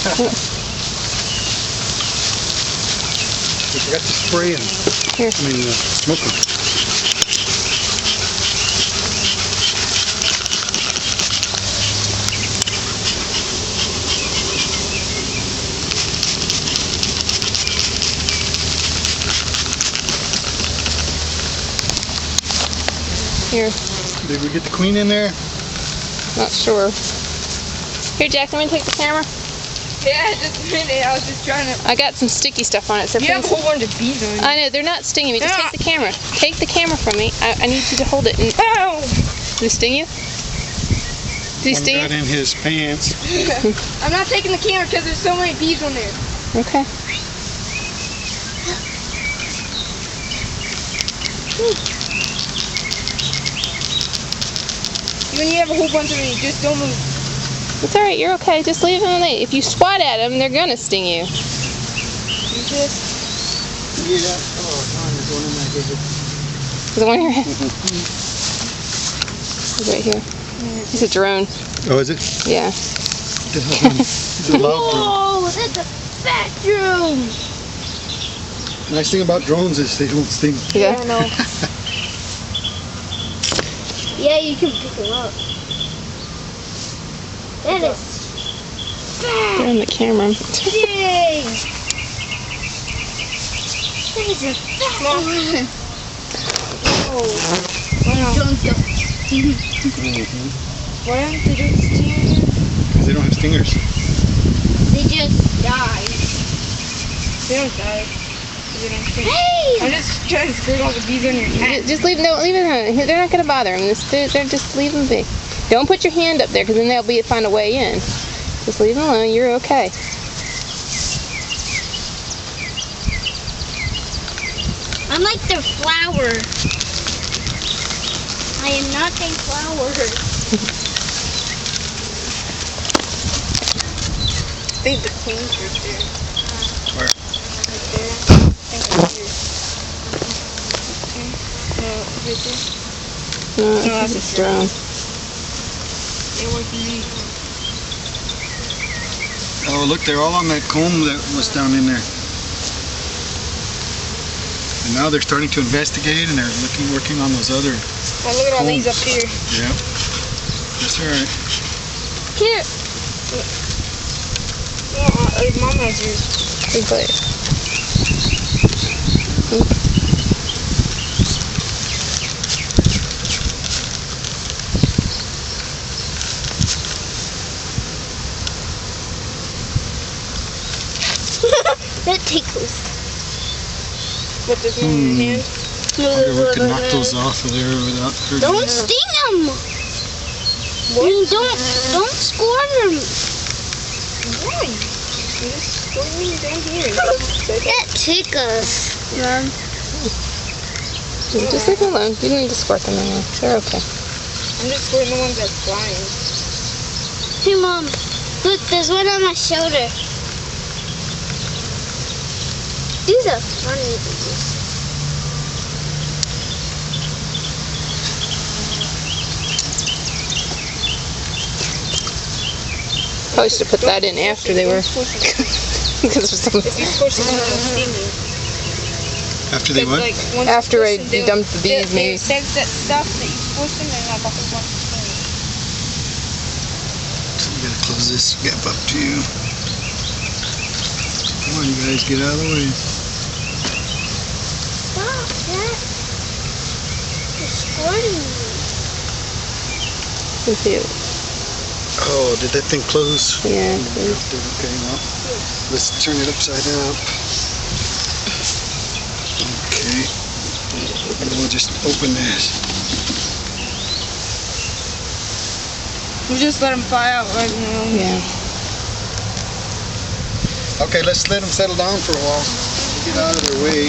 We forgot to spray them. Here. I mean, smoke them. Here. Did we get the queen in there? Not sure. Here, Jack, let me take the camera. Yeah, just a minute. I was just trying to. I got some sticky stuff on it. So You have a whole bunch of bees on you. I know, they're not stinging me. Just take the camera. Take the camera from me. I need you to hold it. And Ow! did it sting you? Did he One sting got you? in his pants. I'm not taking the camera because there's so many bees on there. Okay. When you have a whole bunch of them, you just don't move. It's alright, you're okay. Just leave them alone. If you swat at them, they're gonna sting you. You just. Yeah. Oh, there's one in that big. Is it one in your head? It's right here. It's a drone. Oh, is it? Yeah. It's a loud drone. Oh, that's a fat drone. Nice thing about drones is they don't sting. Yeah. I know. Yeah, you can pick them up. That is They're fat. on the camera. Dang. That is a fat one. Oh. Wow. Drones don't. Why aren't they just stinging? Because they don't have stingers. They just die. They don't die. They don't sting. Hey! I'm just trying to screw all the bees on your hat. Just leave them alone. They're not gonna bother them. They're just leave them be. Don't put your hand up there because then they'll find a way in. Just leave them alone. You're okay. I'm like their flower. I am not a flower. I think the queen's right there. Where? Right there. I think right here. No, right there. No, that's it's a a drone. They're working me. Oh, look, they're all on that comb that was down in there. And now they're starting to investigate and they're working on those other. Oh, look at all these up here. Yeah. That's all right. Here. No, Mom has yours. Big blade. That tickles. What, this one in your hand? Wonder we can knock those off of there without hurting. Don't sting them. I mean, don't score them. Why? You're just scoring down here. That tickles. Mom. Just leave them alone. You don't need to squirt them anymore. They're okay. I'm just scoring the ones that's flying. Hey, Mom. Look, there's one on my shoulder. These are funny. Probably should have put that in after they were. Because there's some. If you squish them, they'll sting you. After they what? Like, once After you I squish them, dumped the bees, they maybe. sense that stuff that you squish them, and like a whole bunch of things. So we gotta close this gap up too. Come on, you guys, get out of the way. Stop that. You're squirting me. With you. Oh, did that thing close? Yeah. Okay, well, let's turn it upside down. Okay. And we'll just open this. We just let them fly out right now. Yeah. Okay, let's let them settle down for a while. Get out of their way.